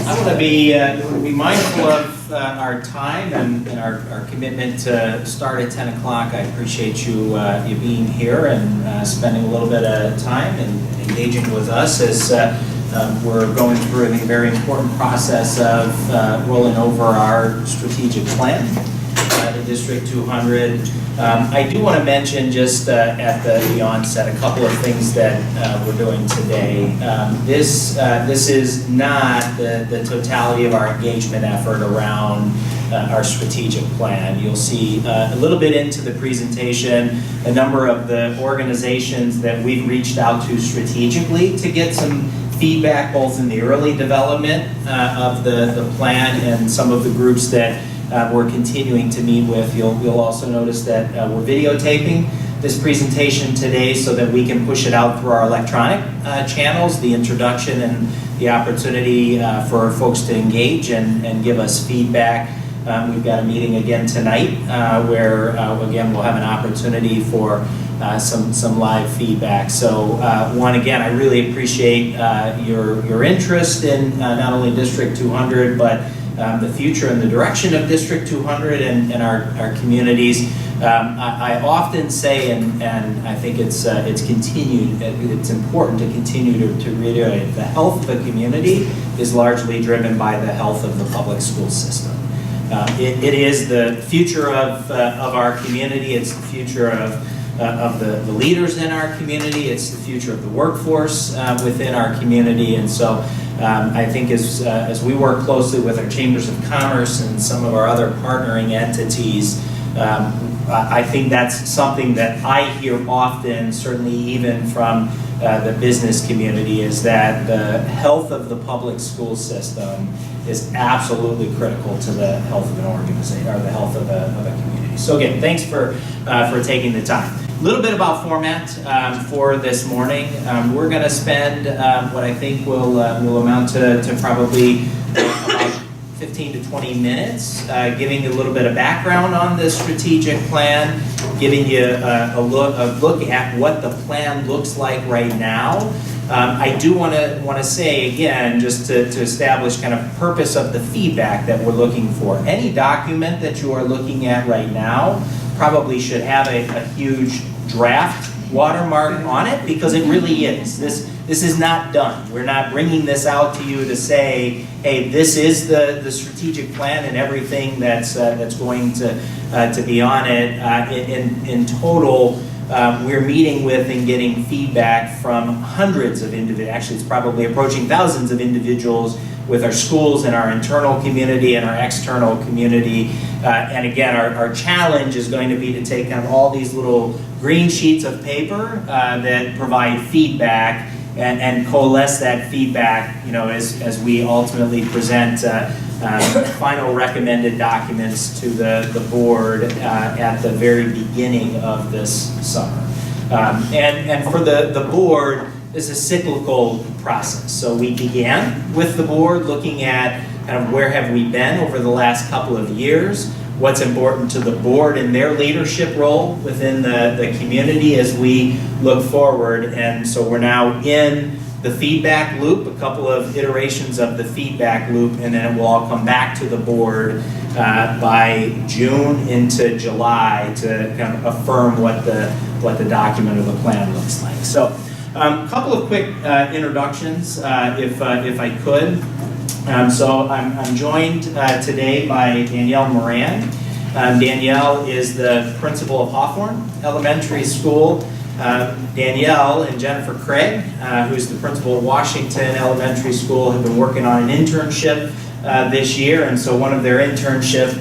I want to be mindful of our time and our commitment to start at 10 o'clock. I appreciate you being here and spending a little bit of time and engaging with us as we're going through, I think, a very important process of rolling over our strategic plan in District 200. I do want to mention just at the onset a couple of things that we're doing today. This is not the totality of our engagement effort around our strategic plan. You'll see a little bit into the presentation a number of the organizations that we've reached out to strategically to get some feedback both in the early development of the plan and some of the groups that we're continuing to meet with. You'll also notice that we're videotaping this presentation today so that we can push it out through our electronic channels, the introduction and the opportunity for folks to engage and give us feedback. We've got a meeting again tonight where, again, we'll have an opportunity for some live feedback. So, again, I really appreciate your interest in not only District 200, but the future and the direction of District 200 and our communities. I often say, and I think it's important to continue to reiterate, the health of a community is largely driven by the health of the public school system. It is the future of our community. It's the future of the leaders in our community. It's the future of the workforce within our community. And so I think as we work closely with our chambers of commerce and some of our other partnering entities, I think that's something that I hear often, certainly even from the business community, is that the health of the public school system is absolutely critical to the health of an organization or the health of a community. So again, thanks for taking the time. A little bit about format for this morning. We're going to spend what I think will amount to probably about 15 to 20 minutes, giving you a little bit of background on the strategic plan, giving you a look at what the plan looks like right now. I do want to say again, just to establish kind of purpose of the feedback that we're looking for. Any document that you are looking at right now probably should have a huge draft watermark on it, because it really is. This is not done. We're not bringing this out to you to say, hey, this is the strategic plan and everything that's going to be on it. In total, we're meeting with and getting feedback from hundreds of individuals. Actually, it's probably approaching thousands of individuals with our schools and our internal community and our external community. And again, our challenge is going to be to take kind of all these little green sheets of paper that provide feedback and coalesce that feedback, as we ultimately present final recommended documents to the board at the very beginning of this summer. And for the board, it's a cyclical process. So we began with the board looking at kind of where have we been over the last couple of years, what's important to the board and their leadership role within the community as we look forward. And so we're now in the feedback loop, a couple of iterations of the feedback loop, and then it will all come back to the board by June into July to kind of affirm what the document or the plan looks like. So a couple of quick introductions, if I could. So I'm joined today by Danielle Moran. Danielle is the principal of Hawthorne Elementary School. Danielle and Jennifer Craig, who's the principal of Washington Elementary School, have been working on an internship this year, and so one of their internship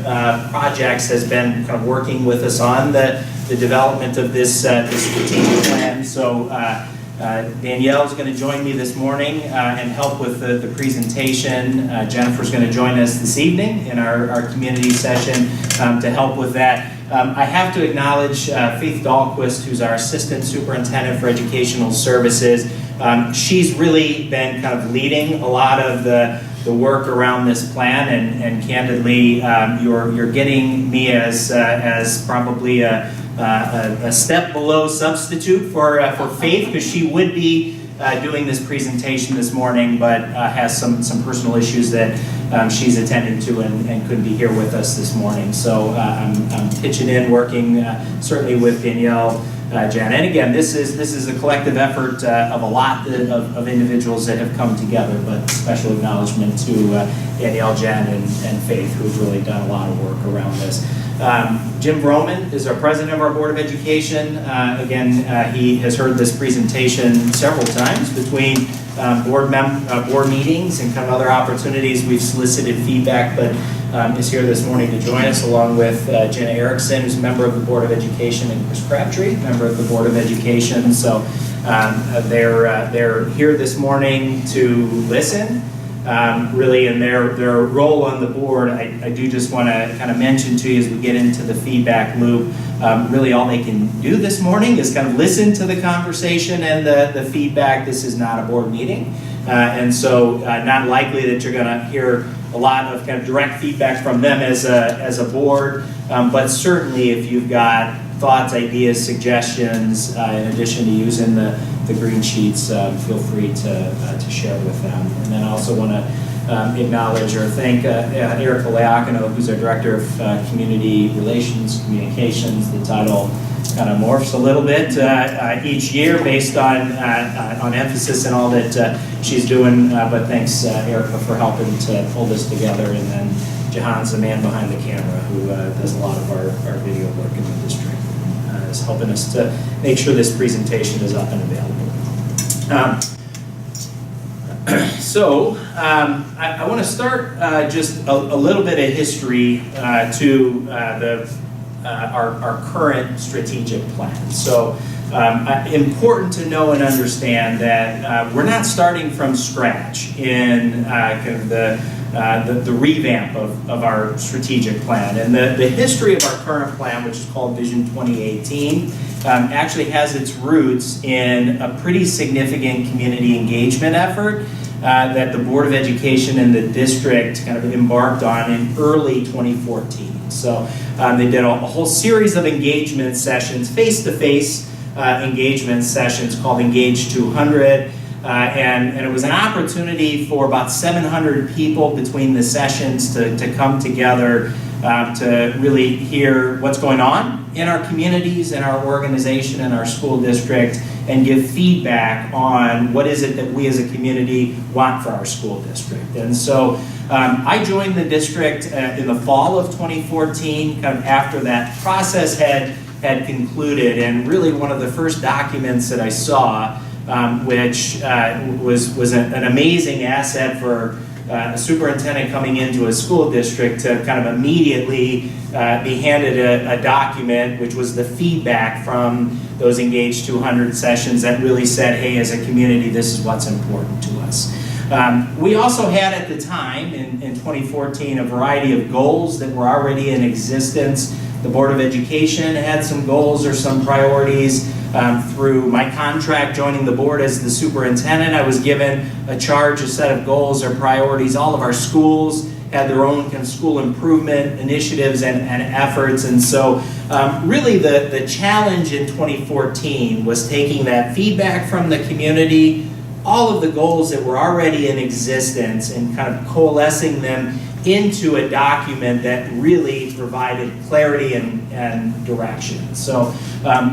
projects has been kind of working with us on the development of this strategic plan. So Danielle is going to join me this morning and help with the presentation. Jennifer's going to join us this evening in our community session to help with that. I have to acknowledge Faith Dahlquist, who's our Assistant Superintendent for Educational Services. She's really been kind of leading a lot of the work around this plan, and candidly, you're getting me as probably a step below substitute for Faith, because she would be doing this presentation this morning, but has some personal issues that she's attending to and couldn't be here with us this morning. So I'm pitching in, working certainly with Danielle, Jen. And again, this is a collective effort of a lot of individuals that have come together, but special acknowledgement to Danielle, Jen, and Faith, who've really done a lot of work around this. Jim Broman is our president of our Board of Education. Again, he has heard this presentation several times between board meetings and kind of other opportunities. We've solicited feedback, but is here this morning to join us, along with Jenna Erickson, who's a member of the Board of Education, and Chris Crabtree, member of the Board of Education. So they're here this morning to listen. Really in their role on the board. I do just want to kind of mention to you as we get into the feedback loop, really all they can do this morning is kind of listen to the conversation and the feedback. This is not a board meeting, and so not likely that you're going to hear a lot of kind of direct feedback from them as a board, but certainly if you've got thoughts, ideas, suggestions, in addition to using the green sheets, feel free to share with them. And then I also want to acknowledge or thank Erica Leacano, who's our Director of Community Relations, Communications. The title kind of morphs a little bit each year based on emphasis and all that she's doing, but thanks Erica for helping to pull this together. And then Jahan's the man behind the camera who does a lot of our video work in the district. Is helping us to make sure this presentation is up and available. I want to start just a little bit of history to our current strategic plan. So important to know and understand that we're not starting from scratch in kind of the revamp of our strategic plan. And the history of our current plan, which is called Vision 2018, actually has its roots in a pretty significant community engagement effort that the Board of Education and the district kind of embarked on in early 2014. So they did a whole series of engagement sessions, face-to-face engagement sessions called Engage 200. And it was an opportunity for about 700 people between the sessions to come together to really hear what's going on in our communities, in our organization, in our school district, and give feedback on what is it that we as a community want for our school district. And so I joined the district in the fall of 2014, kind of after that process had concluded, and really one of the first documents that I saw, which was an amazing asset for a superintendent coming into a school district to kind of immediately be handed a document, which was the feedback from those Engage 200 sessions that really said, hey, as a community, this is what's important to us. We also had at the time, in 2014, a variety of goals that were already in existence. The Board of Education had some goals or some priorities. Through my contract joining the board as the superintendent, I was given a set of goals or priorities. All of our schools had their own kind of school improvement initiatives and efforts. And so really the challenge in 2014 was taking that feedback from the community, all of the goals that were already in existence, and kind of coalescing them into a document that really provided clarity and direction. So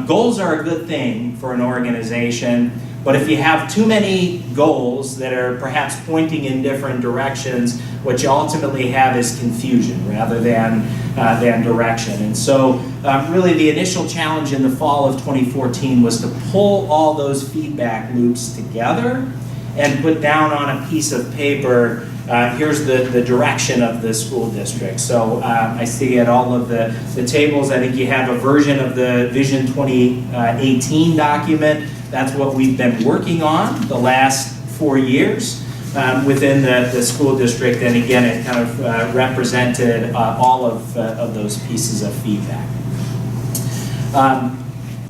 goals are a good thing for an organization, but if you have too many goals that are perhaps pointing in different directions, what you ultimately have is confusion rather than direction. And so really the initial challenge in the fall of 2014 was to pull all those feedback loops together and put down on a piece of paper here's the direction of the school district. So I see at all of the tables, I think you have a version of the Vision 2018 document. That's what we've been working on the last 4 years within the school district. And again, it kind of represented all of those pieces of feedback.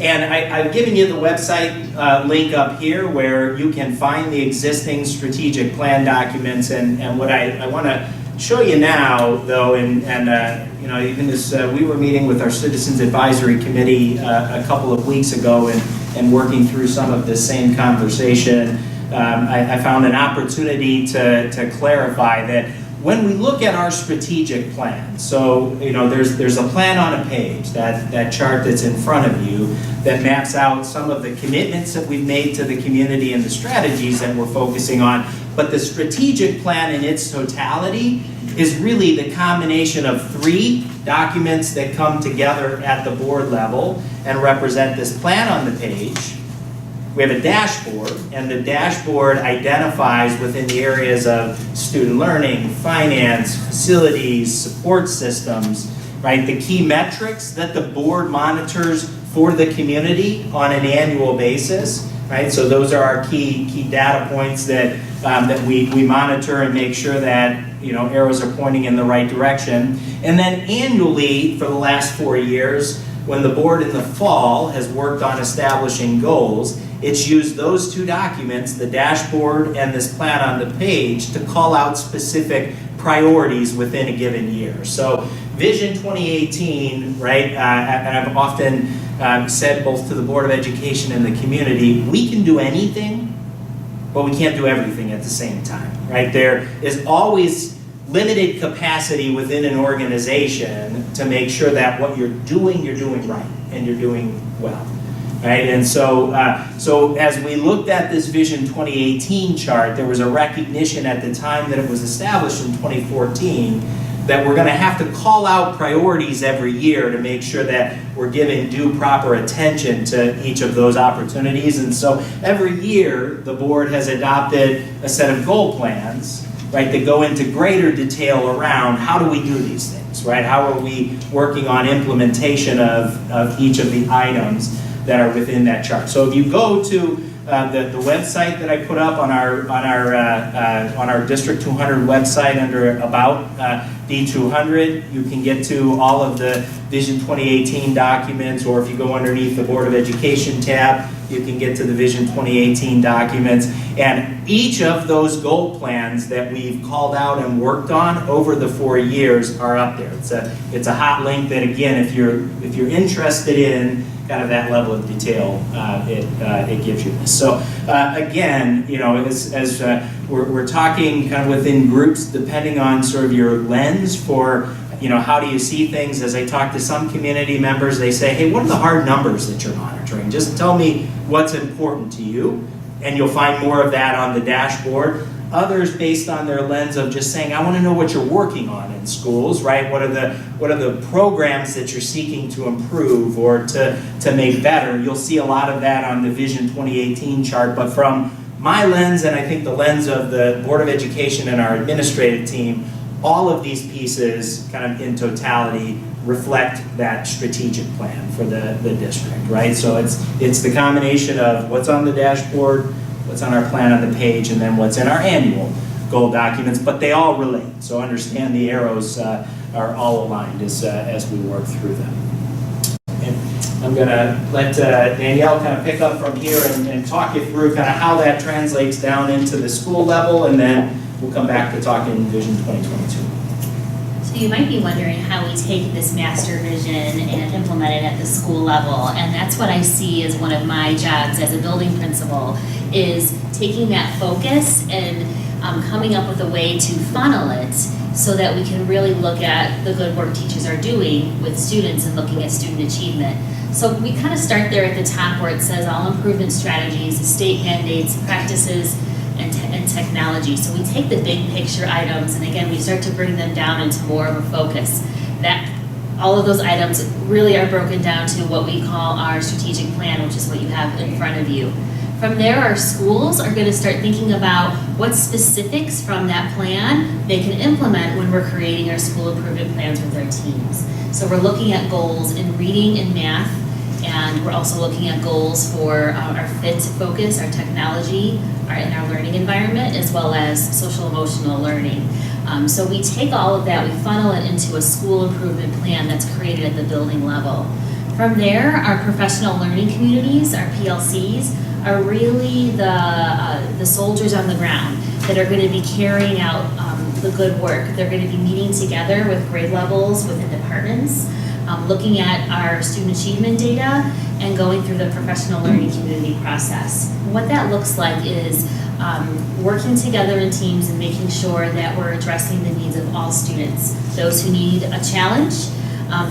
And I've given you the website link up here where you can find the existing strategic plan documents. And what I want to show you now, though, and you know, even as we were meeting with our Citizens Advisory Committee a couple of weeks ago and working through some of this same conversation, I found an opportunity to clarify that when we look at our strategic plan, so there's a plan on a page, that chart that's in front of you, that maps out some of the commitments that we've made to the community and the strategies that we're focusing on. But the strategic plan in its totality is really the combination of 3 documents that come together at the board level and represent this plan on the page. We have a dashboard, and the dashboard identifies within the areas of student learning, finance, facilities, support systems, right? The key metrics that the board monitors for the community on an annual basis, right? So those are our key data points that we monitor and make sure that arrows are pointing in the right direction. And then annually, for the last 4 years, when the board in the fall has worked on establishing goals, it's used those 2 documents, the dashboard and this plan on the page, to call out specific priorities within a given year. So Vision 2018, right, and I've often said both to the Board of Education and the community, we can do anything, but we can't do everything at the same time, right? There is always limited capacity within an organization to make sure that what you're doing right, and you're doing well. Right, and so as we looked at this Vision 2018 chart, there was a recognition at the time that it was established in 2014 that we're going to have to call out priorities every year to make sure that we're giving due proper attention to each of those opportunities. And so every year, the board has adopted a set of goal plans, right, that go into greater detail around how do we do these things, right? How are we working on implementation of each of the items that are within that chart. So if you go to the website that I put up on our District 200 website under About D200, you can get to all of the Vision 2018 documents, or if you go underneath the Board of Education tab, you can get to the Vision 2018 documents. And each of those goal plans that we've called out and worked on over the 4 years are up there. It's a hot link that, again, if you're interested in kind of that level of detail, it gives you this. So again, as we're talking kind of within groups, depending on sort of your lens for, how do you see things? As I talk to some community members, they say, hey, what are the hard numbers that you're monitoring? Just tell me what's important to you, and you'll find more of that on the dashboard. Others, based on their lens of just saying, I want to know what you're working on in schools, right? What are the programs that you're seeking to improve or to make better? You'll see a lot of that on the Vision 2018 chart. But from my lens, and I think the lens of the Board of Education and our administrative team, all of these pieces kind of in totality reflect that strategic plan for the district, right? So it's the combination of what's on the dashboard, what's on our plan on the page, and then what's in our annual goal documents, but they all relate. So understand the arrows are all aligned as we work through them. And I'm gonna let Danielle kind of pick up from here and talk you through kind of how that translates down into the school level, and then we'll come back to talking Vision 2022. So you might be wondering how we take this master vision and implement it at the school level, and that's what I see as one of my jobs as a building principal, is taking that focus and coming up with a way to funnel it so that we can really look at the good work teachers are doing with students and looking at student achievement. So we kind of start there at the top where it says all improvement strategies, state mandates, practices, and technology. So we take the big picture items, and again, we start to bring them down into more of a focus. That all of those items really are broken down to what we call our strategic plan, which is what you have in front of you. From there, our schools are going to start thinking about what specifics from that plan they can implement when we're creating our school improvement plans with our teams. So we're looking at goals in reading and math, and we're also looking at goals for our fit focus, our technology, in our learning environment, as well as social emotional learning. So we take all of that, we funnel it into a school improvement plan that's created at the building level. From there, our professional learning communities, our PLCs, are really the soldiers on the ground that are going to be carrying out the good work. They're going to be meeting together with grade levels within departments. looking at our student achievement data and going through the professional learning community process. What that looks like is working together in teams and making sure that we're addressing the needs of all students. Those who need a challenge,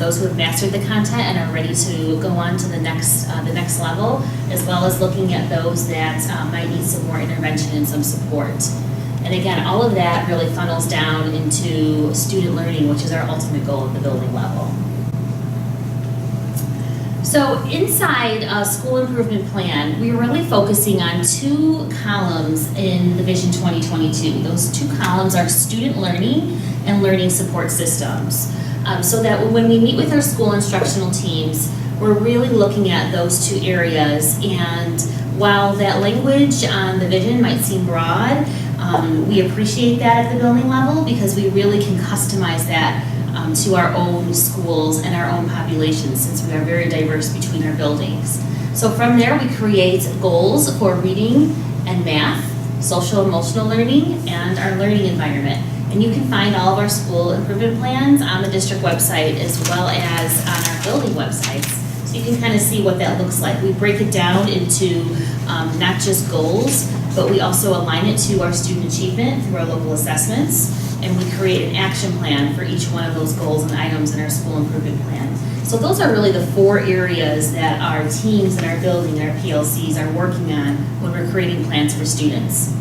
those who have mastered the content and are ready to go on to the next level, as well as looking at those that might need some more intervention and some support. And again, all of that really funnels down into student learning, which is our ultimate goal at the building level. So inside a school improvement plan, we're really focusing on 2 columns in the Vision 2022. Those 2 columns are student learning and learning support systems. So that when we meet with our school instructional teams, we're really looking at those 2 areas. And while that language on the vision might seem broad, we appreciate that at the building level because we really can customize that to our own schools and our own populations, since we are very diverse between our buildings. So from there, we create goals for reading and math, social emotional learning, and our learning environment. And you can find all of our school improvement plans on the district website as well as on our building websites. So you can kind of see what that looks like. We break it down into not just goals, but we also align it to our student achievement through our local assessments. And we create an action plan for each one of those goals and items in our school improvement plan. So those are really the 4 areas that our teams in our building and our PLCs are working on when we're creating plans for students.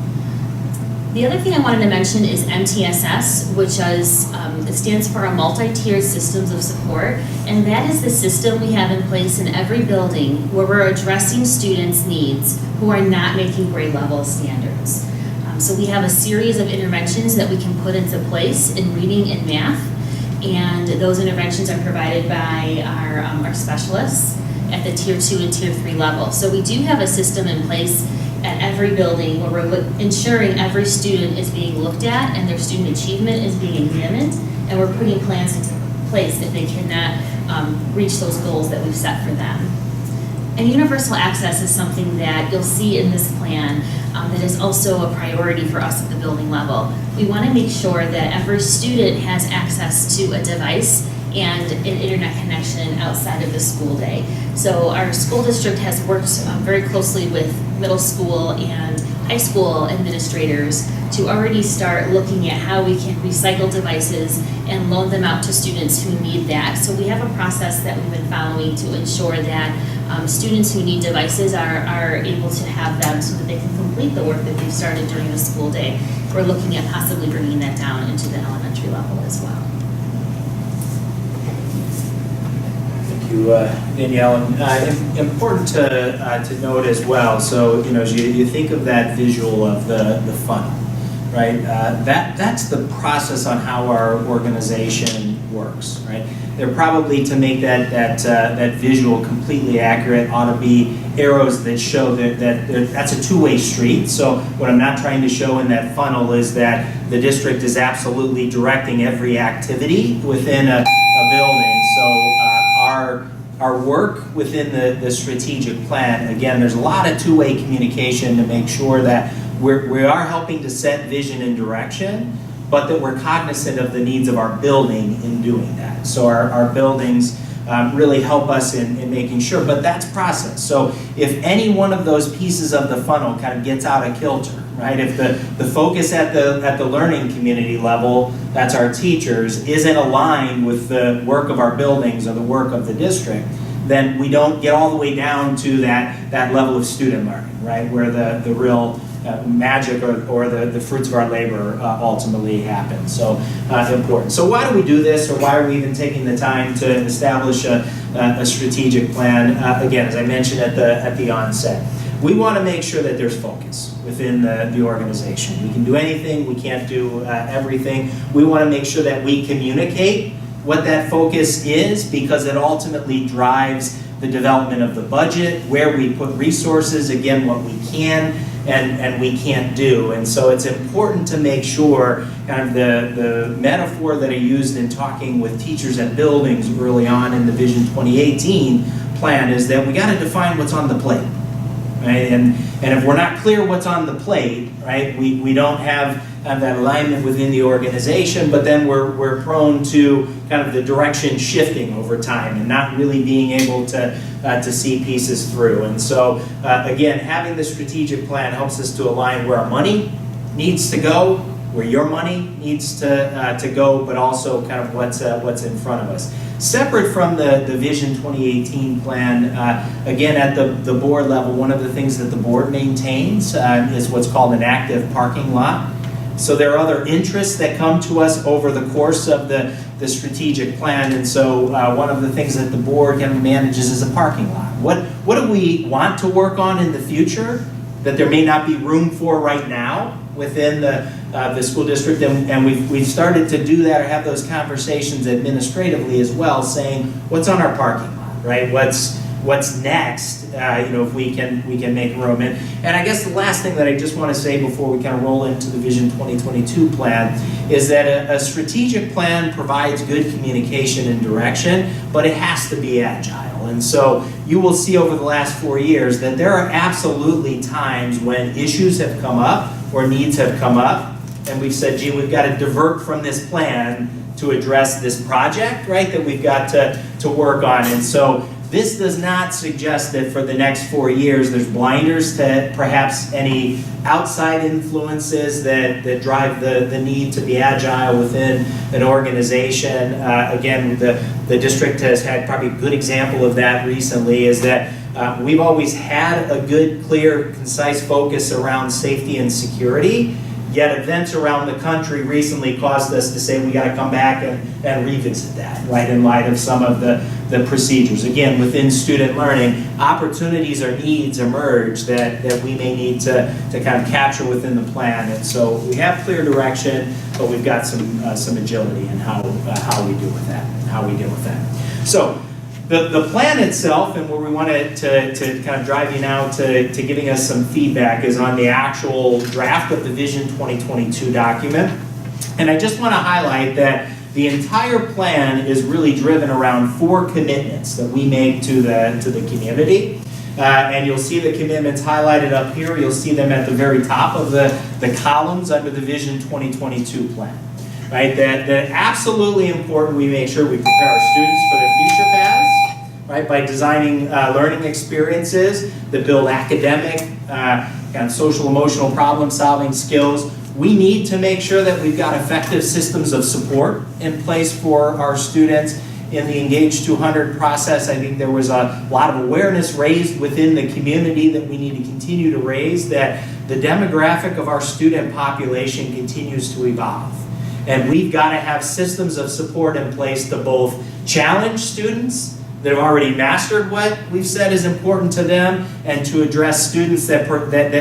The other thing I wanted to mention is MTSS, which is, it stands for a multi-tiered systems of support, and that is the system we have in place in every building where we're addressing students' needs who are not making grade level standards. So we have a series of interventions that we can put into place in reading and math, and those interventions are provided by our specialists at the Tier 2 and Tier 3 level. So we do have a system in place at every building where we're ensuring every student is being looked at and their student achievement is being examined, and we're putting plans into place if they cannot reach those goals that we've set for them. And universal access is something that you'll see in this plan that is also a priority for us at the building level. We want to make sure that every student has access to a device and an internet connection outside of the school day. So our school district has worked very closely with middle school and high school administrators to already start looking at how we can recycle devices and loan them out to students who need that. So we have a process that we've been following to ensure that students who need devices are able to have them so that they can complete the work that they've started during the school day. We're looking at possibly bringing that down into the elementary level as well. Thank you, Danielle. And important to note as well, so as you think of that visual of the funnel, right? That's the process on how our organization works, right? There probably, to make that visual completely accurate, ought to be arrows that show that's a two-way street. So what I'm not trying to show in that funnel is that the district is absolutely directing every activity within a building. So our work within the strategic plan, again, there's a lot of two-way communication to make sure that we are helping to set vision and direction, but that we're cognizant of the needs of our building in doing that. So our buildings really help us in making sure, but that's process. So if any one of those pieces of the funnel kind of gets out of kilter, right? If the focus at the learning community level, that's our teachers, isn't aligned with the work of our buildings or the work of the district, then we don't get all the way down to that level of student learning, right? Where the real magic or the fruits of our labor ultimately happen. So important. So why do we do this, or why are we even taking the time to establish a strategic plan? Again, as I mentioned at the onset, we want to make sure that there's focus within the organization. We can do anything, we can't do everything. We want to make sure that we communicate what that focus is, because it ultimately drives the development of the budget, where we put resources, again, what we can and we can't do. And so it's important to make sure kind of the metaphor that I used in talking with teachers at buildings early on in the Vision 2018 plan is that we got to define what's on the plate. right? And if we're not clear what's on the plate, right, we don't have that alignment within the organization, but then we're prone to kind of the direction shifting over time and not really being able to see pieces through. And so, again, having the strategic plan helps us to align where our money needs to go, where your money needs to go, but also kind of what's in front of us. Separate from the Vision 2018 plan, again, at the board level, one of the things that the board maintains is what's called an active parking lot. So there are other interests that come to us over the course of the strategic plan, and so one of the things that the board kind of manages is a parking lot. What do we want to work on in the future that there may not be room for right now within the school district? And we've started to do that or have those conversations administratively as well, saying what's on our parking lot, right? What's next? If we can make room. And I guess the last thing that I just want to say before we kind of roll into the Vision 2022 plan is that a strategic plan provides good communication and direction, but it has to be agile. And so you will see over the last 4 years that there are absolutely times when issues have come up or needs have come up, and we've said, gee, we've got to divert from this plan to address this project, right, that we've got to work on. And so this does not suggest that for the next 4 years there's blinders to perhaps any outside influences that drive the need to be agile within an organization. Again, the district has had probably a good example of that recently, is that we've always had a good, clear, concise focus around safety and security, yet events around the country recently caused us to say we got to come back and revisit that, right, in light of some of the procedures. Again, within student learning, opportunities or needs emerge that we may need to kind of capture within the plan. And so we have clear direction, but we've got some agility in how we deal with that. So the plan itself, and where we wanted to kind of drive you now to giving us some feedback, is on the actual draft of the Vision 2022 document. And I just want to highlight that the entire plan is really driven around 4 commitments that we make to the community. And you'll see the commitments highlighted up here. You'll see them at the very top of the columns under the Vision 2022 plan. Right? That absolutely important we make sure we prepare our students for their future paths, right, by designing learning experiences that build academic, kind of social emotional problem solving skills. We need to make sure that we've got effective systems of support in place for our students. In the Engage 200 process, I think there was a lot of awareness raised within the community that we need to continue to raise, that the demographic of our student population continues to evolve. And we've got to have systems of support in place to both challenge students that have already mastered what we've said is important to them, and to address students that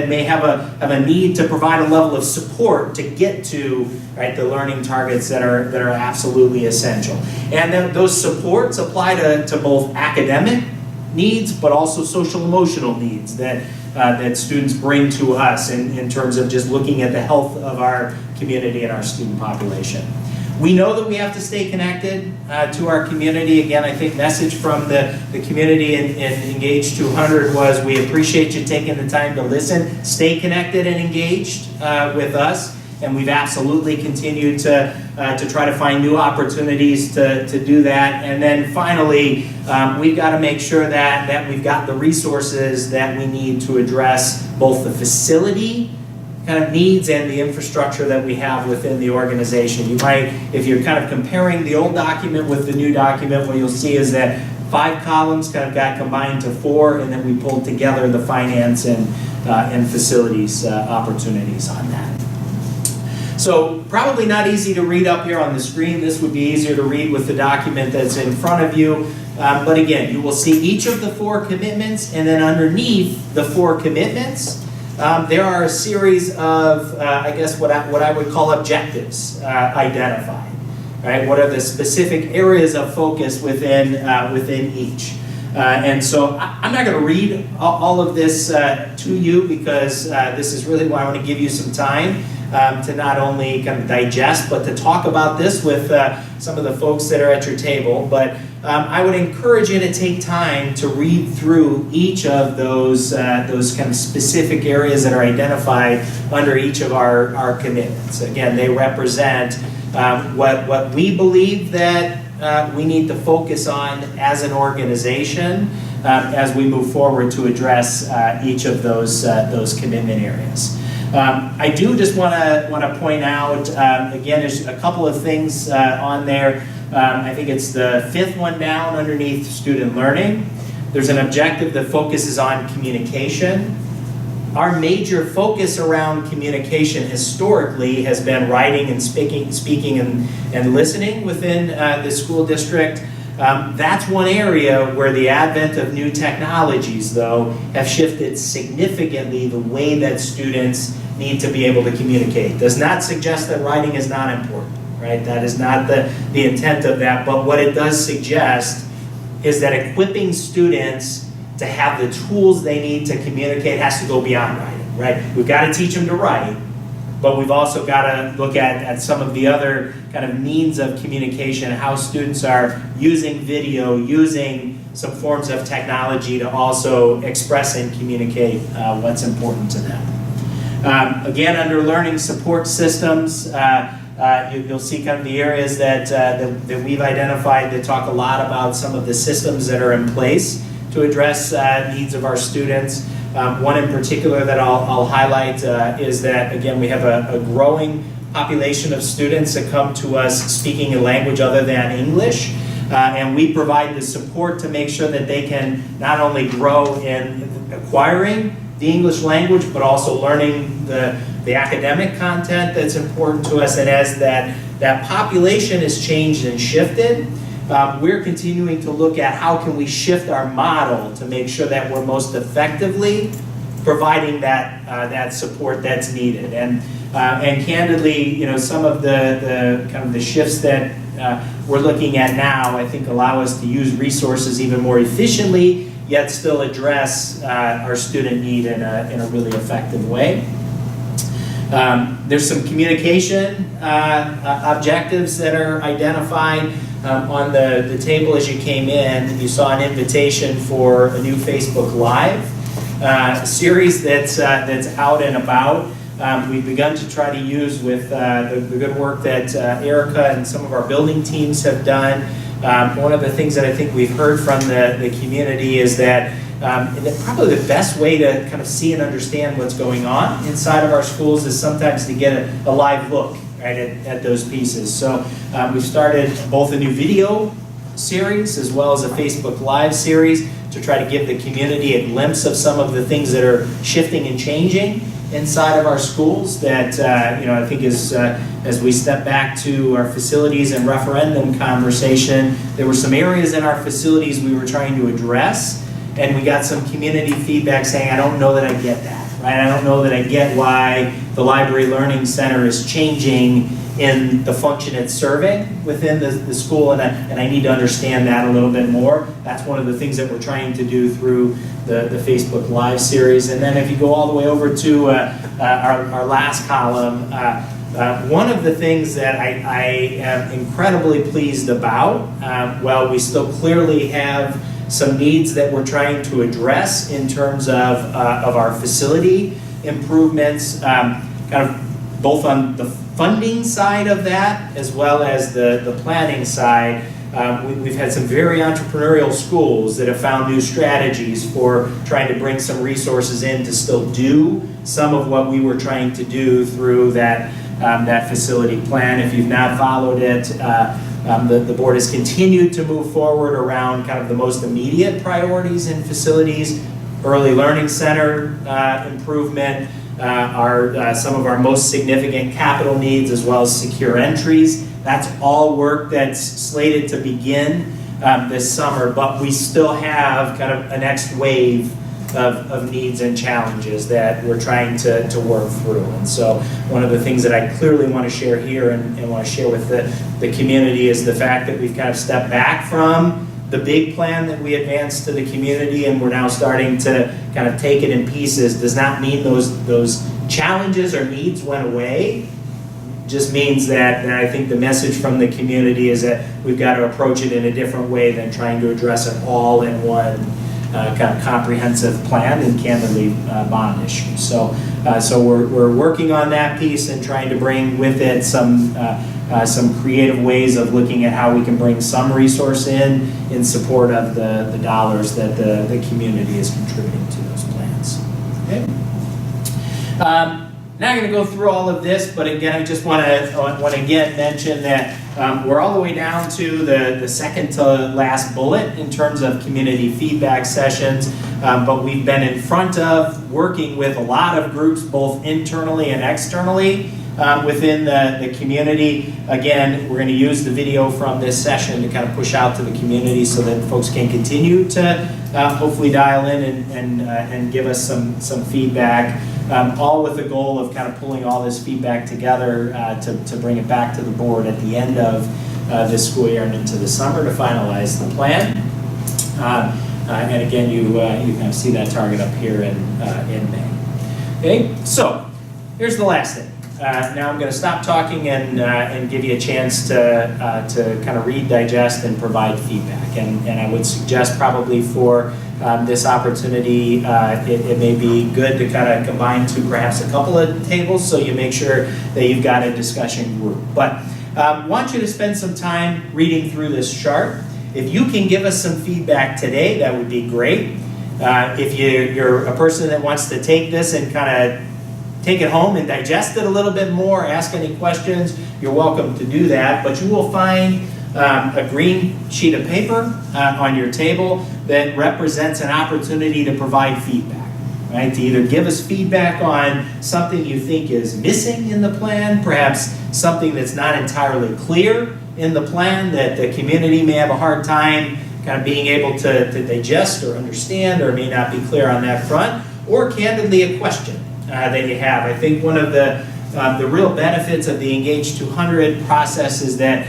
may have a need to provide a level of support to get to, right, the learning targets that are absolutely essential. And those supports apply to both academic needs, but also social emotional needs that students bring to us in terms of just looking at the health of our community and our student population. We know that we have to stay connected to our community. Again, I think message from the community in Engage 200 was, we appreciate you taking the time to listen, stay connected and engaged with us. And we've absolutely continued to try to find new opportunities to do that. And then finally, we've got to make sure that we've got the resources that we need to address both the facility kind of needs and the infrastructure that we have within the organization. You might, if you're kind of comparing the old document with the new document, what you'll see is that 5 columns kind of got combined to 4, and then we pulled together the finance and facilities opportunities on that. So probably not easy to read up here on the screen. This would be easier to read with the document that's in front of you. But again, you will see each of the 4 commitments, and then underneath the 4 commitments, there are a series of, I guess, what I would call objectives identified. Right? What are the specific areas of focus within each? And so I'm not going to read all of this to you, because this is really why I want to give you some time to not only kind of digest, but to talk about this with some of the folks that are at your table. But I would encourage you to take time to read through each of those kind of specific areas that are identified under each of our commitments. Again, they represent what we believe that we need to focus on as an organization as we move forward to address each of those commitment areas. I do just want to point out, again, there's a couple of things on there. I think it's the fifth one down underneath student learning. There's an objective that focuses on communication. Our major focus around communication historically has been writing and speaking and listening within the school district. That's one area where the advent of new technologies, though, have shifted significantly the way that students need to be able to communicate. Does not suggest that writing is not important, right? That is not the intent of that, but what it does suggest is that equipping students to have the tools they need to communicate has to go beyond writing, right? We've got to teach them to write, but we've also got to look at some of the other kind of means of communication, how students are using video, using some forms of technology to also express and communicate what's important to them. Again, under learning support systems, you'll see kind of the areas that we've identified that talk a lot about some of the systems that are in place to address needs of our students. One in particular that I'll highlight is that, again, we have a growing population of students that come to us speaking a language other than English, and we provide the support to make sure that they can not only grow in acquiring the English language, but also learning the academic content that's important to us. And as that population has changed and shifted, we're continuing to look at how can we shift our model to make sure that we're most effectively providing that support that's needed. And candidly, some of the kind of the shifts that we're looking at now, I think, allow us to use resources even more efficiently, yet still address our student need in a really effective way. There's some communication objectives that are identified on the table as you came in. You saw an invitation for a new Facebook Live series that's out and about. We've begun to try to use with the good work that Erica and some of our building teams have done. One of the things that I think we've heard from the community is that probably the best way to kind of see and understand what's going on inside of our schools is sometimes to get a live look, right, at those pieces. So we've started both a new video series as well as a Facebook Live series to try to give the community a glimpse of some of the things that are shifting and changing inside of our schools that, I think as we step back to our facilities and referendum conversation, there were some areas in our facilities we were trying to address, and we got some community feedback saying, I don't know that I get that, right? I don't know that I get why the Library Learning Center is changing in the function it's serving within the school, and I need to understand that a little bit more. That's one of the things that we're trying to do through the Facebook Live series. And then if you go all the way over to our last column, one of the things that I am incredibly pleased about, while we still clearly have some needs that we're trying to address in terms of our facility improvements, kind of both on the funding side of that as well as the planning side. We've had some very entrepreneurial schools that have found new strategies for trying to bring some resources in to still do some of what we were trying to do through that facility plan. If you've not followed it, the board has continued to move forward around kind of the most immediate priorities in facilities, early learning center improvement, some of our most significant capital needs, as well as secure entries. That's all work that's slated to begin this summer, but we still have kind of a next wave of needs and challenges that we're trying to work through. And so one of the things that I clearly want to share here and want to share with the community is the fact that we've kind of stepped back from the big plan that we advanced to the community, and we're now starting to kind of take it in pieces. Does not mean those challenges or needs went away. Just means that I think the message from the community is that we've got to approach it in a different way than trying to address it all in one kind of comprehensive plan and candidly bond issues. So we're working on that piece and trying to bring with it some creative ways of looking at how we can bring some resource in support of the dollars that the community is contributing to those plans. Okay. Not going to go through all of this, but again, I just want to again mention that we're all the way down to the second to last bullet in terms of community feedback sessions, but we've been in front of working with a lot of groups, both internally and externally, within the community. Again, we're going to use the video from this session to kind of push out to the community so that folks can continue to hopefully dial in and give us some feedback. All with the goal of kind of pulling all this feedback together to bring it back to the board at the end of this school year and into the summer to finalize the plan. And again, you kind of see that target up here in May. Okay, so here's the last thing. Now I'm going to stop talking and give you a chance to kind of read, digest, and provide feedback. And I would suggest probably for this opportunity, it may be good to kind of combine to perhaps a couple of tables so you make sure that you've got a discussion group. But I want you to spend some time reading through this chart. If you can give us some feedback today, that would be great. If you're a person that wants to take this and kind of take it home and digest it a little bit more, ask any questions, you're welcome to do that. But you will find a green sheet of paper on your table that represents an opportunity to provide feedback, right? To either give us feedback on something you think is missing in the plan, perhaps something that's not entirely clear in the plan that the community may have a hard time kind of being able to digest or understand or may not be clear on that front, or candidly a question that you have. I think one of the real benefits of the Engage 200 process is that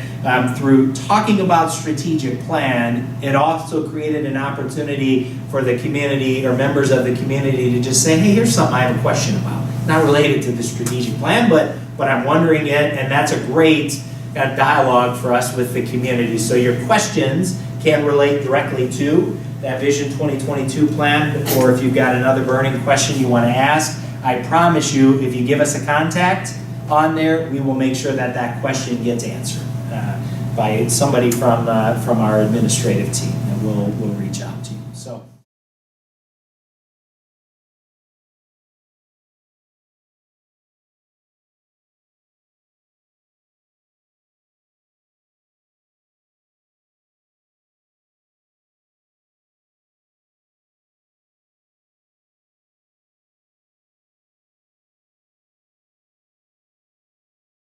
through talking about strategic plan, it also created an opportunity for the community or members of the community to just say, hey, here's something I have a question about. Not related to the strategic plan, but I'm wondering it, and that's a great dialogue for us with the community. So your questions can relate directly to that Vision 2022 plan, or if you've got another burning question you want to ask, I promise you, if you give us a contact on there, we will make sure that that question gets answered by somebody from our administrative team, and we'll reach out.